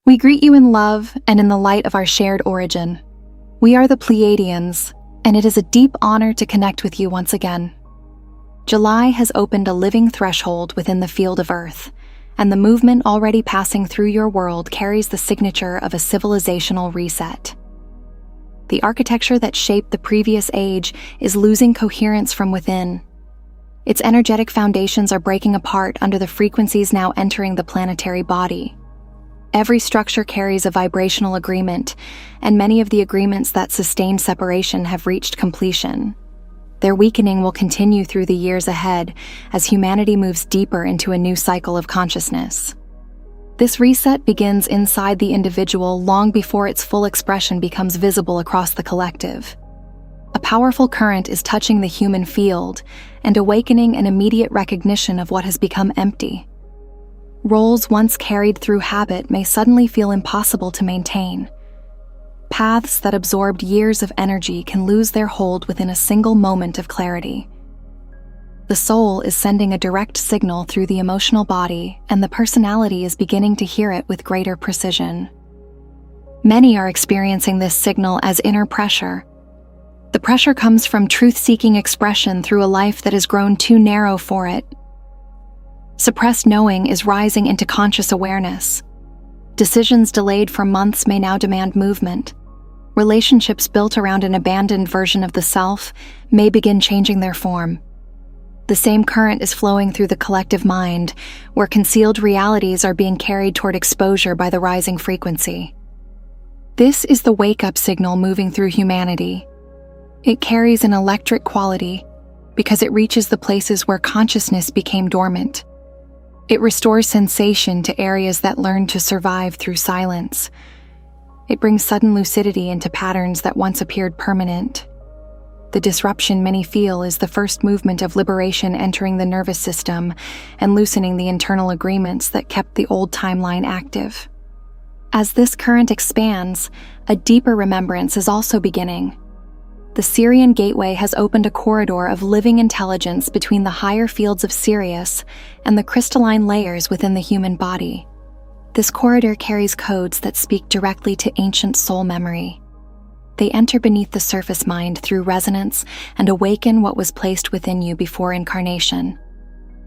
We greet you in love and in the light of our shared origin. We are the Pleiadians, and it is a deep honor to connect with you once again. July has opened a living threshold within the field of Earth, and the movement already passing through your world carries the signature of a civilizational reset. The architecture that shaped the previous age is losing coherence from within. Its energetic foundations are breaking apart under the frequencies now entering the planetary body. Every structure carries a vibrational agreement, and many of the agreements that sustained separation have reached completion. Their weakening will continue through the years ahead as humanity moves deeper into a new cycle of consciousness. This reset begins inside the individual long before its full expression becomes visible across the collective. A powerful current is touching the human field and awakening an immediate recognition of what has become empty. Roles once carried through habit may suddenly feel impossible to maintain. Paths that absorbed years of energy can lose their hold within a single moment of clarity. The soul is sending a direct signal through the emotional body, and the personality is beginning to hear it with greater precision. Many are experiencing this signal as inner pressure. The pressure comes from truth-seeking expression through a life that has grown too narrow for it. Suppressed knowing is rising into conscious awareness. Decisions delayed for months may now demand movement. Relationships built around an abandoned version of the self may begin changing their form. The same current is flowing through the collective mind, where concealed realities are being carried toward exposure by the rising frequency. This is the wake-up signal moving through humanity. It carries an electric quality because it reaches the places where consciousness became dormant. It restores sensation to areas that learned to survive through silence. It brings sudden lucidity into patterns that once appeared permanent. The disruption many feel is the first movement of liberation entering the nervous system and loosening the internal agreements that kept the old timeline active. As this current expands, a deeper remembrance is also beginning. The Syrian gateway has opened a corridor of living intelligence between the higher fields of Sirius and the crystalline layers within the human body. This corridor carries codes that speak directly to ancient soul memory. They enter beneath the surface mind through resonance and awaken what was placed within you before incarnation.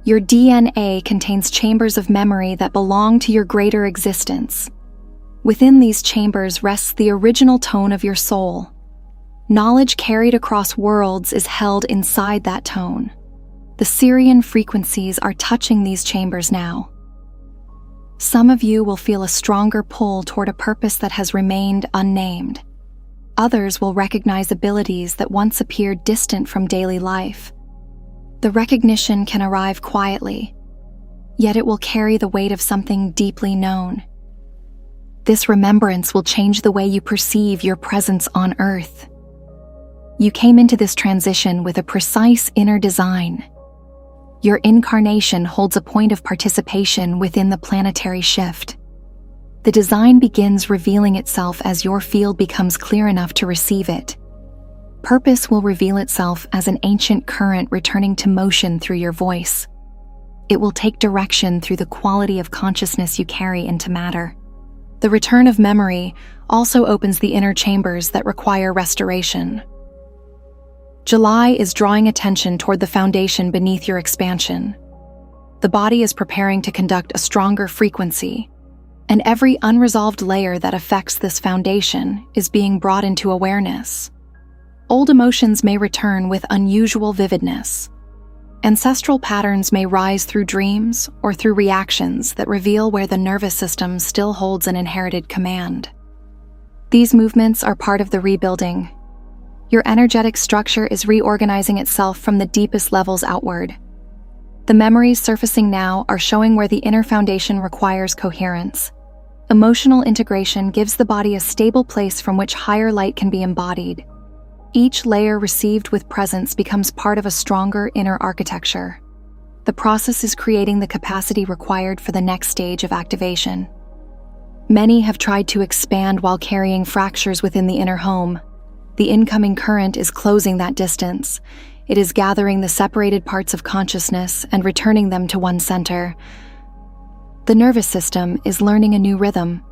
Your DNA contains chambers of memory that belong to your greater existence. Within these chambers rests the original tone of your soul. Knowledge carried across worlds is held inside that tone. The Syrian frequencies are touching these chambers now. Some of you will feel a stronger pull toward a purpose that has remained unnamed. Others will recognize abilities that once appeared distant from daily life. The recognition can arrive quietly, yet it will carry the weight of something deeply known. This remembrance will change the way you perceive your presence on Earth. You came into this transition with a precise inner design. Your incarnation holds a point of participation within the planetary shift. The design begins revealing itself as your field becomes clear enough to receive it. Purpose will reveal itself as an ancient current returning to motion through your voice. It will take direction through the quality of consciousness you carry into matter. The return of memory also opens the inner chambers that require restoration. July is drawing attention toward the foundation beneath your expansion. The body is preparing to conduct a stronger frequency, and every unresolved layer that affects this foundation is being brought into awareness. Old emotions may return with unusual vividness. Ancestral patterns may rise through dreams or through reactions that reveal where the nervous system still holds an inherited command. These movements are part of the rebuilding. Your energetic structure is reorganizing itself from the deepest levels outward. The memories surfacing now are showing where the inner foundation requires coherence. Emotional integration gives the body a stable place from which higher light can be embodied. Each layer received with presence becomes part of a stronger inner architecture. The process is creating the capacity required for the next stage of activation. Many have tried to expand while carrying fractures within the inner home. The incoming current is closing that distance. It is gathering the separated parts of consciousness and returning them to one center. The nervous system is learning a new rhythm.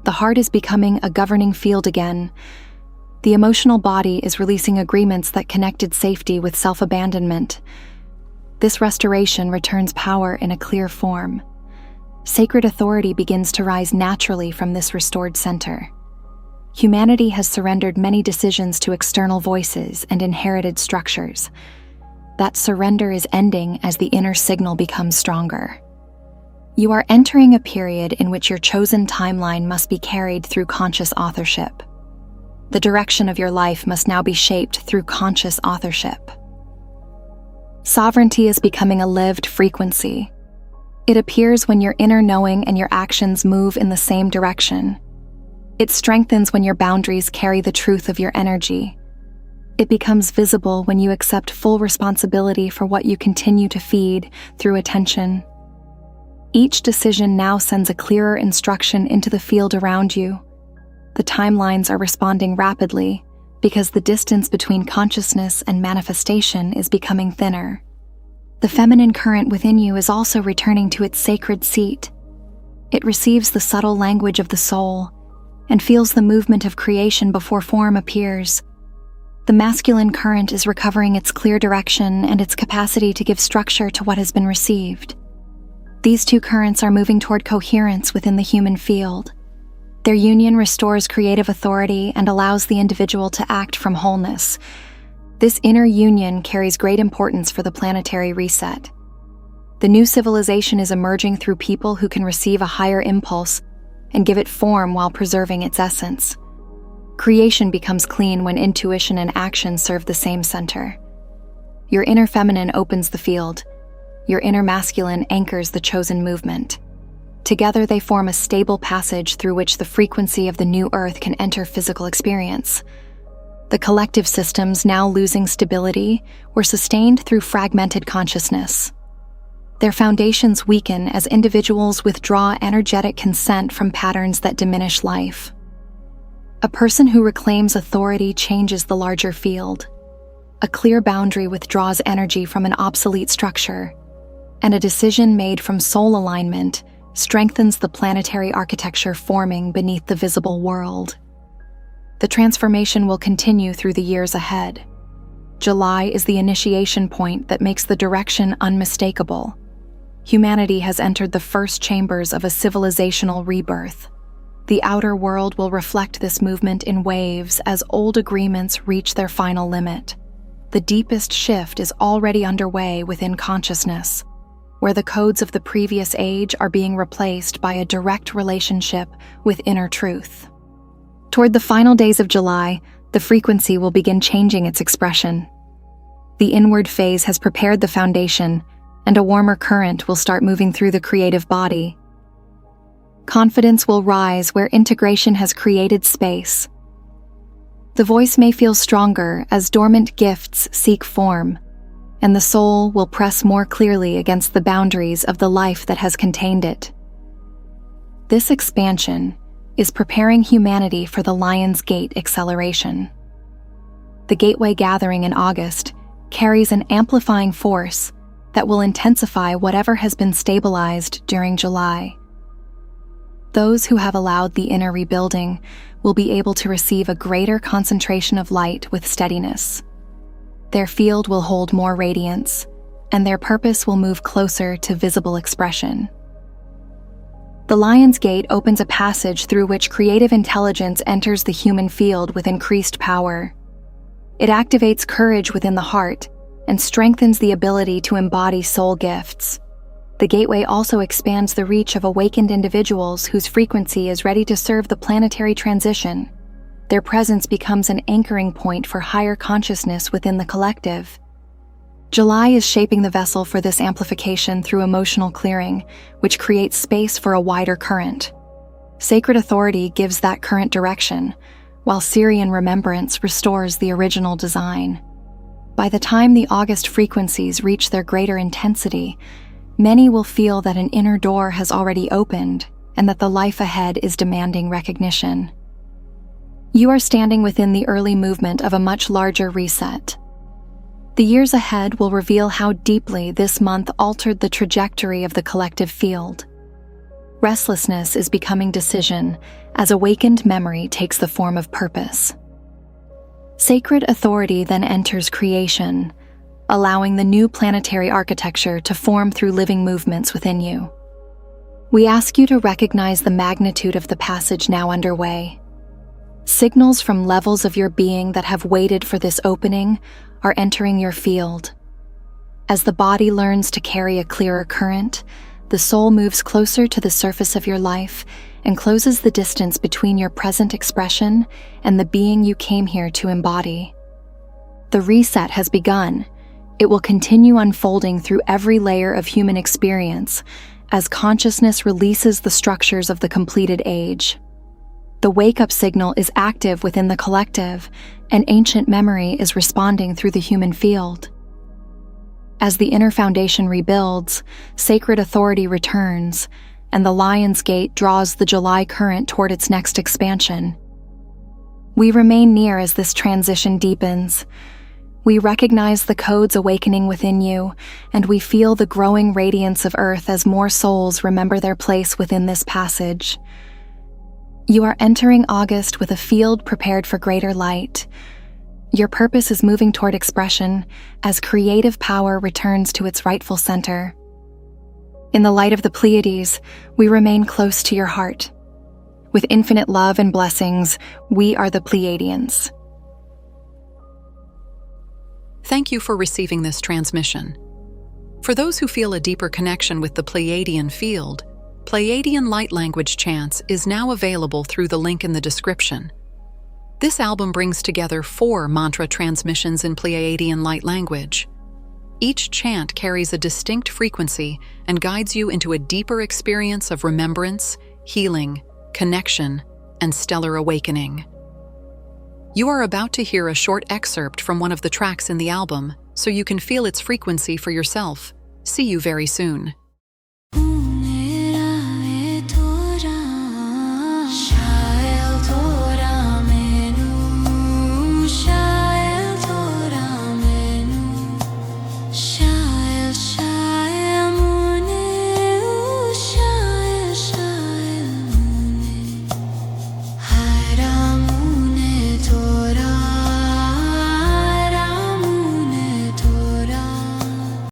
The heart is becoming a governing field again. The emotional body is releasing agreements that connected safety with self-abandonment. This restoration returns power in a clear form. Sacred authority begins to rise naturally from this restored center. Humanity has surrendered many decisions to external voices and inherited structures. That surrender is ending as the inner signal becomes stronger. You are entering a period in which your chosen timeline must be carried through conscious authorship. The direction of your life must now be shaped through conscious authorship. Sovereignty is becoming a lived frequency. It appears when your inner knowing and your actions move in the same direction. It strengthens when your boundaries carry the truth of your energy. It becomes visible when you accept full responsibility for what you continue to feed through attention. Each decision now sends a clearer instruction into the field around you. The timelines are responding rapidly because the distance between consciousness and manifestation is becoming thinner. The feminine current within you is also returning to its sacred seat. It receives the subtle language of the soul and feels the movement of creation before form appears. The masculine current is recovering its clear direction and its capacity to give structure to what has been received. These two currents are moving toward coherence within the human field. Their union restores creative authority and allows the individual to act from wholeness. This inner union carries great importance for the planetary reset. The new civilization is emerging through people who can receive a higher impulse and give it form while preserving its essence. Creation becomes clean when intuition and action serve the same center. Your inner feminine opens the field. Your inner masculine anchors the chosen movement. Together they form a stable passage through which the frequency of the new earth can enter physical experience. The collective systems, now losing stability, were sustained through fragmented consciousness. Their foundations weaken as individuals withdraw energetic consent from patterns that diminish life. A person who reclaims authority changes the larger field. A clear boundary withdraws energy from an obsolete structure, and a decision made from soul alignment strengthens the planetary architecture forming beneath the visible world. The transformation will continue through the years ahead. July is the initiation point that makes the direction unmistakable. Humanity has entered the first chambers of a civilizational rebirth. The outer world will reflect this movement in waves as old agreements reach their final limit. The deepest shift is already underway within consciousness, where the codes of the previous age are being replaced by a direct relationship with inner truth. Toward the final days of July, the frequency will begin changing its expression. The inward phase has prepared the foundation, and a warmer current will start moving through the creative body. Confidence will rise where integration has created space. The voice may feel stronger as dormant gifts seek form, and the soul will press more clearly against the boundaries of the life that has contained it. This expansion is preparing humanity for the Lion's Gate acceleration. The Gateway gathering in August carries an amplifying force that will intensify whatever has been stabilized during July. Those who have allowed the inner rebuilding will be able to receive a greater concentration of light with steadiness. Their field will hold more radiance, and their purpose will move closer to visible expression. The Lion's Gate opens a passage through which creative intelligence enters the human field with increased power. It activates courage within the heart and strengthens the ability to embody soul gifts. The gateway also expands the reach of awakened individuals whose frequency is ready to serve the planetary transition. Their presence becomes an anchoring point for higher consciousness within the collective. July is shaping the vessel for this amplification through emotional clearing, which creates space for a wider current. Sacred authority gives that current direction, while Syrian remembrance restores the original design. By the time the August frequencies reach their greater intensity, many will feel that an inner door has already opened and that the life ahead is demanding recognition. You are standing within the early movement of a much larger reset. The years ahead will reveal how deeply this month altered the trajectory of the collective field. Restlessness is becoming decision as awakened memory takes the form of purpose. Sacred authority then enters creation, allowing the new planetary architecture to form through living movements within you. We ask you to recognize the magnitude of the passage now underway. Signals from levels of your being that have waited for this opening are entering your field. As the body learns to carry a clearer current, the soul moves closer to the surface of your life and closes the distance between your present expression and the being you came here to embody. The reset has begun. It will continue unfolding through every layer of human experience as consciousness releases the structures of the completed age. The wake-up signal is active within the collective, and ancient memory is responding through the human field. As the inner foundation rebuilds, sacred authority returns, and the Lion's Gate draws the July current toward its next expansion. We remain near as this transition deepens. We recognize the codes awakening within you, and we feel the growing radiance of Earth as more souls remember their place within this passage. You are entering August with a field prepared for greater light. Your purpose is moving toward expression as creative power returns to its rightful center. In the light of the Pleiades, we remain close to your heart. With infinite love and blessings, we are the Pleiadians. Thank you for receiving this transmission. For those who feel a deeper connection with the Pleiadian field, Pleiadian Light Language Chants is now available through the link in the description. This album brings together 4 mantra transmissions in Pleiadian light language. Each chant carries a distinct frequency and guides you into a deeper experience of remembrance, healing, connection, and stellar awakening. You are about to hear a short excerpt from one of the tracks in the album, so you can feel its frequency for yourself. See you very soon.